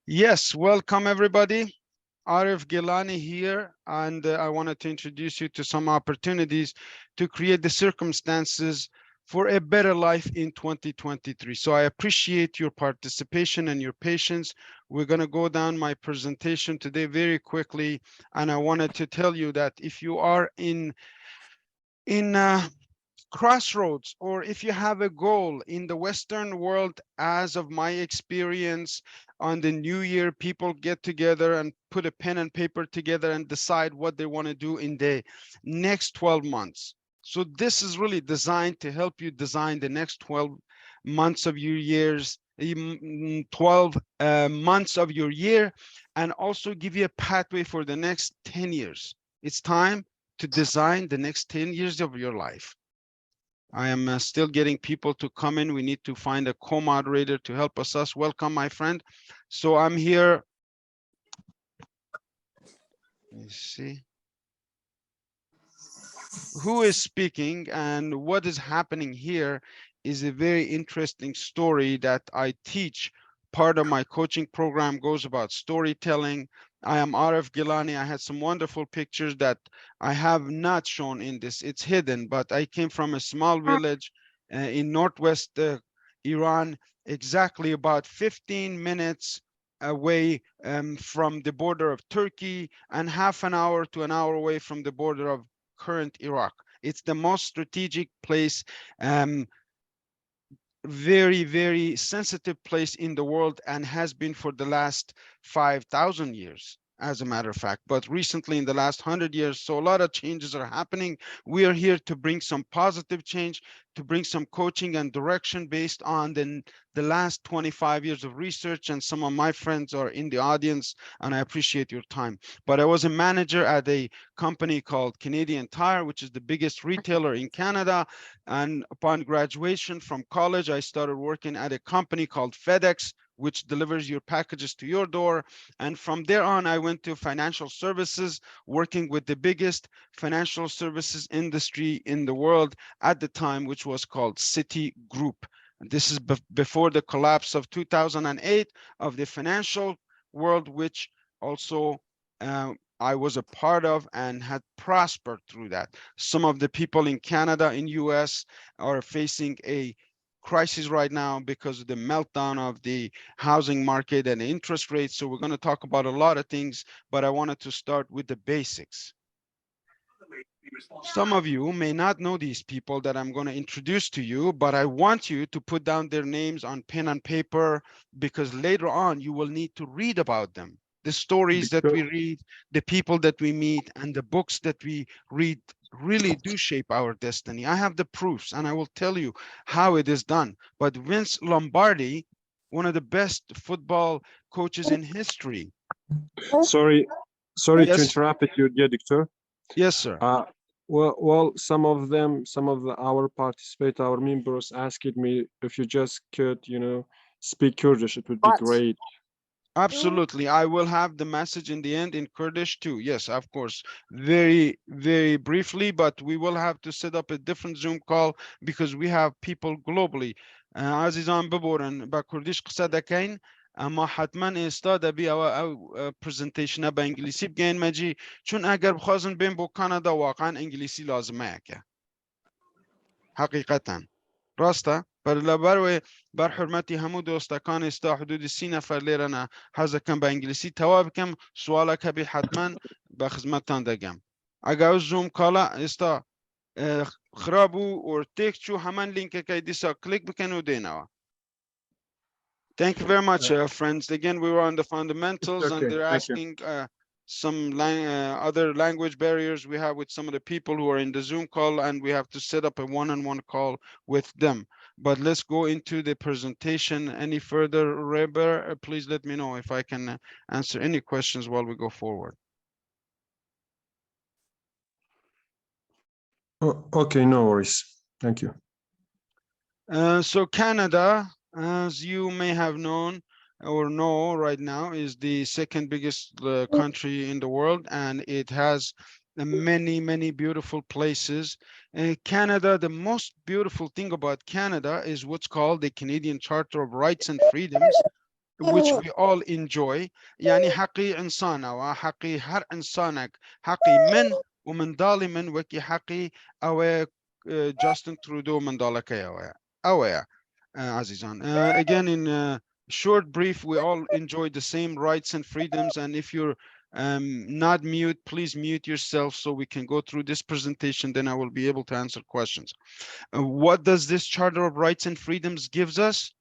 Yes, welcome everybody. Arif Gilany here, and I wanted to introduce you to some opportunities to create the circumstances for a better life in 2023. So I appreciate your participation and your patience. We're going to go down my presentation today very quickly, and I wanted to tell you that if you are in crossroads, or if you have a goal in the Western world, as of my experience, on the new year, people get together and put a pen and paper together and decide what they want to do in the next 12 months. So this is really designed to help you design the next 12 months of your years, 12 months of your year, and also give you a pathway for the next 10 years. It's time to design the next 10 years of your life. I am still getting people to come in. We need to find a co-moderator to help us. Welcome, my friend. So I'm here. Let me see. Who is speaking and what is happening here is a very interesting story that I teach. Part of my coaching program goes about storytelling. I am Arif Gilany. I had some wonderful pictures that I have not shown in this. It's hidden, but I came from a small village in northwest Iran, exactly about 15 minutes away from the border of Turkey and half an hour to an hour away from the border of current Iraq. It's the most strategic place, very, very sensitive place in the world, and has been for the last 5,000 years, as a matter of fact. But recently, in the last 100 years, so a lot of changes are happening. We are here to bring some positive change, to bring some coaching and direction based on the last 25 years of research. And some of my friends are in the audience, and I appreciate your time. But I was a manager at a company called Canadian Tire, which is the biggest retailer in Canada. And upon graduation from college, I started working at a company called FedEx, which delivers your packages to your door. And from there on, I went to financial services, working with the biggest financial services industry in the world at the time, which was called Citigroup. This is before the collapse of 2008 of the financial world, which also I was a part of and had prospered through that. Some of the people in Canada, in US, are facing a crisis right now because of the meltdown of the housing market and interest rates. So we're going to talk about a lot of things, but I wanted to start with the basics. Some of you may not know these people that I'm going to introduce to you, but I want you to put down their names on pen and paper, because later on you will need to read about them. The stories that Victor, we read, the people that we meet, and the books that we read really do shape our destiny. I have the proofs, and I will tell you how it is done. But Vince Lombardi, one of the best football coaches in history. sorry, sorry to Yes, interrupt you, dear Doctor. yes, sir. Uh, some of them, our participate, our members asked me if you just could, speak Kurdish, it would be great. Absolutely. I will have the message in the end in Kurdish too. Yes, of course. Very, very briefly, but we will have to set up a different Zoom call because we have people globally. عزیزان ببورن با کردیش قصه دکین، اما حتما استاد بی او پرزنتیشن با انگلیسی بگین مجی، چون اگر بخوازن بین بو کانادا واقعا انگلیسی لازمه که حقیقتا راسته بر بر حرمتی همو دوستکان استا حدود 30 نفر لیرنا حاضر کم به انگلیسی تواب کم سوالک هبی حتما به خدمتتان دگم. اگه او زوم کالا استا خرابو اور تیک چو همان لینک که دیسا کلیک بکن و دینوا. Thank you very much, friends. Again, we were on the fundamentals, and Okay, they're thank you. asking some other language barriers we have with some of the people who are in the Zoom call, and we have to set up a one-on-one call with them. But let's go into the presentation. Any further, Reber, please let me know if I can answer any questions while we go forward. Okay, no worries. Thank you. So Canada, as you may have known or know right now, is the second biggest country in the world, and it has many, many beautiful places. Canada, the most beautiful thing about Canada is what's called the Canadian Charter of Rights and Freedoms. which we all enjoy. يعني حقي إنسانة وحقي هر إنسانك حقي من ومن ضالي من وكي حقي أو جاستن ترودو من ضالك أو عزيزان. Again, in short brief, we all enjoy the same rights and freedoms. And if you're not mute, please mute yourself so we can go through this presentation. Then I will be able to answer questions. What does this Charter of Rights and Freedoms gives us?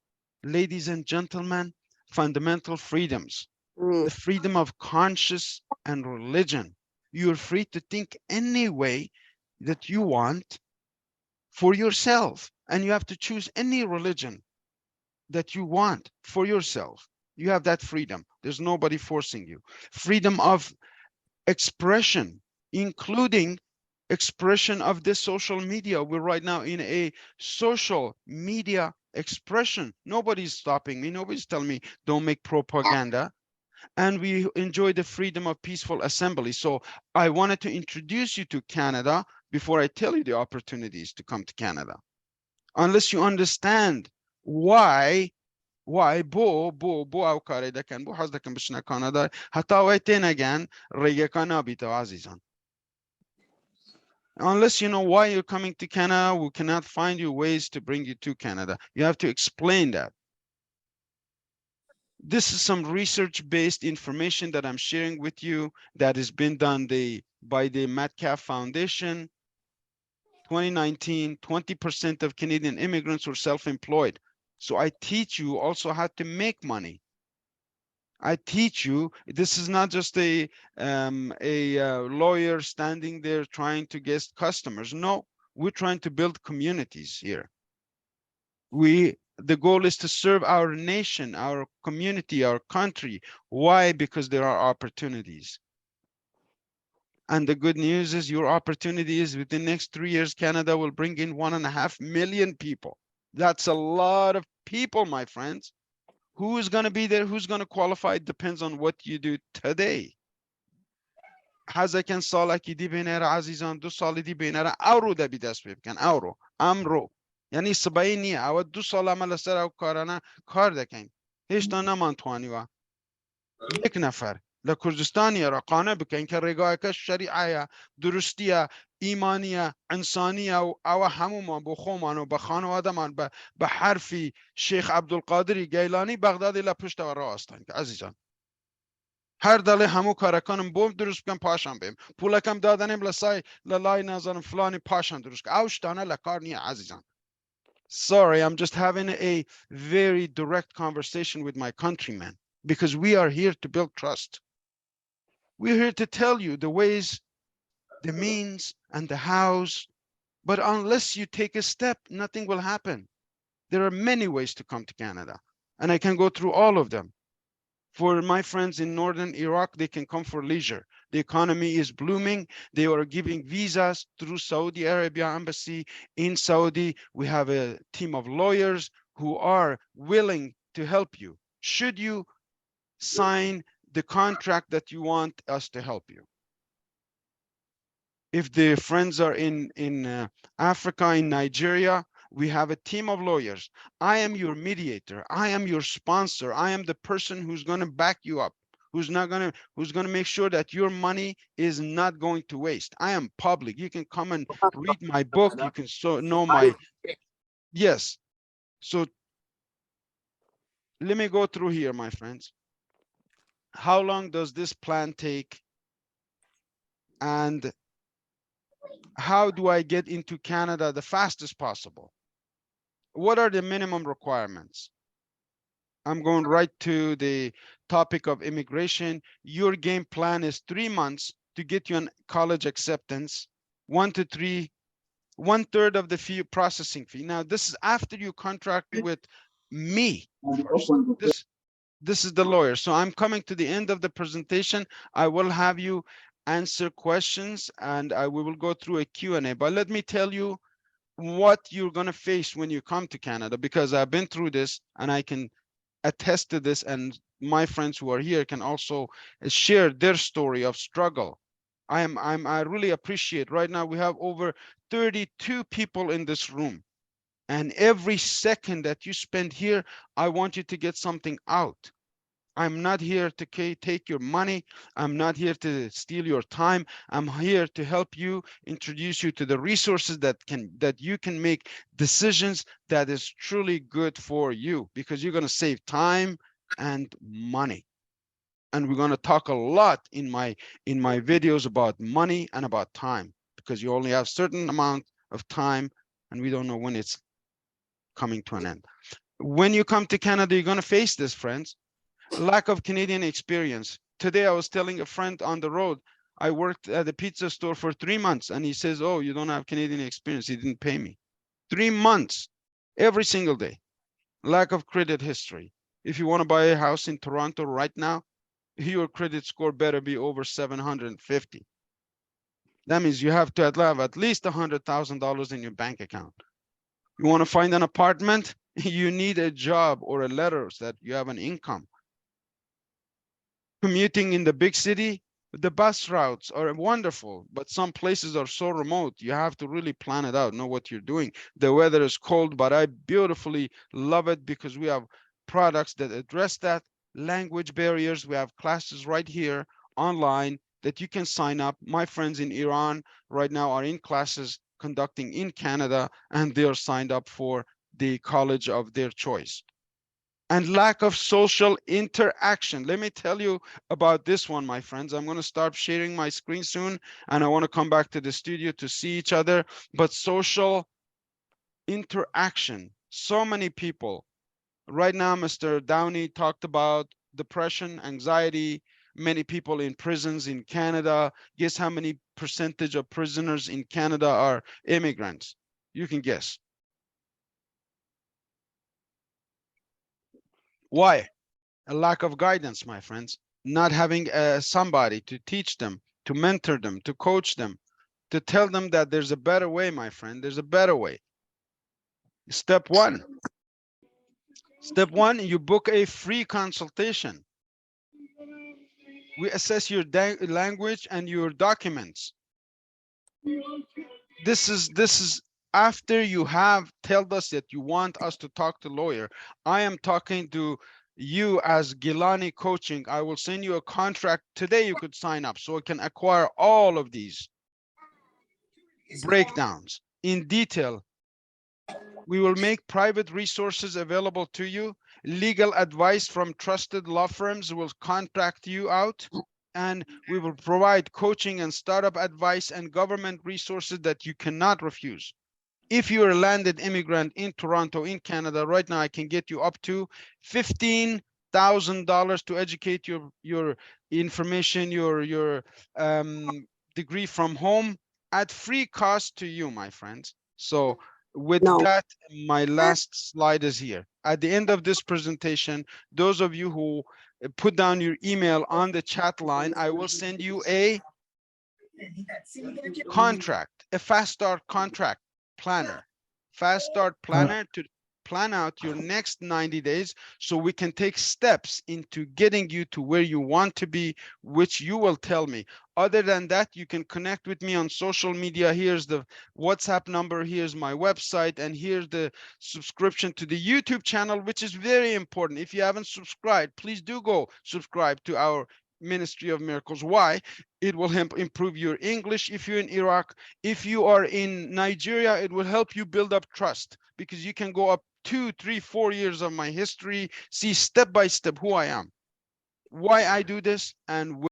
Ladies and gentlemen, fundamental freedoms. The freedom of conscience and religion. You're free to think any way that you want for yourself, and you have to choose any religion that you want for yourself. You have that freedom. There's nobody forcing you. Freedom of expression, including expression of this social media. We're right now in a social media expression. Nobody's stopping me. Nobody's telling me don't make propaganda. And we enjoy the freedom of peaceful assembly. So I wanted to introduce you to Canada before I tell you the opportunities to come to Canada. Unless you understand why بو او کاری دکن بو حز دکن بشنه کانادا حتی وای تینگن ریگه کانا بیتو عزیزان. Unless you know why you're coming to Canada, we cannot find you ways to bring you to Canada. You have to explain that. This is some research-based information that I'm sharing with you that has been done by the Metcalf Foundation. 2019, 20% of Canadian immigrants were self-employed. So I teach you also how to make money. I teach you. This is not just a lawyer standing there trying to get customers. No, we're trying to build communities here. The goal is to serve our nation, our community, our country. Why? Because there are opportunities. And the good news is your opportunity is within the next 3 years, Canada will bring in 1.5 million people. That's a lot of people, my friends. Who is going to be there? Who's going to qualify? It depends on what you do today. حاجه کن سالا کی دی بینر عزیزان 2 سال دی بینر اورو ده بی دست بکن اورو امرو یعنی سبایی نی او 2 سال عمل سر او کارانه کار دکن هیچ تا نمان توانی و یک نفر لکردستانی را قانع بکن که رگاه که شریعه درستیه ایمانیه انسانیه او همومان بخومان و بخانواده من به حرفی شیخ عبدالقادری گیلانی بغدادی لپشت و راستن عزیزان هر دله همو کارکنم بوم درست کن پاشم بیم پولکم دادنیم لسای لای نظرم فلانی پاشم درست کن اوشتانه لکار نیه عزیزان. Sorry, I'm just having a very direct conversation with my countrymen because we are here to build trust. We're here to tell you the ways, the means, and the hows, but unless you take a step, nothing will happen. There are many ways to come to Canada, and I can go through all of them. For my friends in northern Iraq, they can come for leisure. The economy is blooming. They are giving visas through Saudi Arabia embassy in Saudi. We have a team of lawyers who are willing to help you. Should you sign the contract that you want us to help you? If the friends are in Africa, in Nigeria, we have a team of lawyers. I am your mediator. I am your sponsor. I am the person who's going to back you up, who's going to make sure that your money is not going to waste. I am public. You can come and read my book. You can know my, yes. So let me go through here, my friends. How long does this plan take? And how do I get into Canada the fastest possible? What are the minimum requirements? I'm going right to the topic of immigration. Your game plan is 3 months to get you an college acceptance, 1 to 3, 1/3 of the fee processing fee. Now, this is after you contract with me first. This is the lawyer. So I'm coming to the end of the presentation. I will have you answer questions and we will go through a Q&A. But let me tell you what you're going to face when you come to Canada, because I've been through this and I can attest to this, and my friends who are here can also share their story of struggle. I really appreciate right now we have over 32 people in this room, and every second that you spend here, I want you to get something out. I'm not here to take your money. I'm not here to steal your time. I'm here to help you, introduce you to the resources that you can make decisions that is truly good for you, because you're going to save time and money. And we're going to talk a lot in my videos about money and about time, because you only have certain amount of time and we don't know when it's coming to an end. When you come to Canada, you're going to face this, friends. Lack of Canadian experience. Today, I was telling a friend on the road, I worked at a pizza store for 3 months, and he says, "Oh, you don't have Canadian experience." He didn't pay me. 3 months, every single day. Lack of credit history. If you want to buy a house in Toronto right now, your credit score better be over 750. That means you have to have at least $100,000 in your bank account. You want to find an apartment, you need a job or a letter that you have an income. Commuting in the big city, the bus routes are wonderful, but some places are so remote. You have to really plan it out, know what you're doing. The weather is cold, but I beautifully love it because we have products that address that. Language barriers, we have classes right here online that you can sign up. My friends in Iran right now are in classes conducting in Canada, and they're signed up for the college of their choice. And lack of social interaction. Let me tell you about this one, my friends. I'm going to start sharing my screen soon, and I want to come back to the studio to see each other. But social interaction, so many people. Right now, Mr. Downey talked about depression, anxiety, many people in prisons in Canada. Guess how many percentage of prisoners in Canada are immigrants? You can guess. Why? A lack of guidance, my friends, not having somebody to teach them, to mentor them, to coach them, to tell them that there's a better way, my friend. There's a better way. Step one. Step one, you book a free consultation. We assess your language and your documents. This is after you have told us that you want us to talk to lawyer. I am talking to you as Gilany coaching. I will send you a contract today. You could sign up so it can acquire all of these breakdowns in detail. We will make private resources available to you. Legal advice from trusted law firms will contact you out, and we will provide coaching and startup advice and government resources that you cannot refuse. If you're a landed immigrant in Toronto, in Canada, right now, I can get you up to $15,000 to educate your information, your degree from home at free cost to you, my friends. So with No. that, my last slide is here. At the end of this presentation, those of you who put down your email on the chat line, I will send you a contract, a fast start contract planner, fast start planner to plan out your next 90 days so we can take steps into getting you to where you want to be, which you will tell me. Other than that, you can connect with me on social media. Here's the WhatsApp number, here's my website, and here's the subscription to the YouTube channel, which is very important. If you haven't subscribed, please do go subscribe to our Ministry of Miracles. Why? It will help improve your English if you're in Iraq. If you are in Nigeria, it will help you build up trust, because you can go up 2, 3, 4 years of my history, see step by step who I am, why I do this, and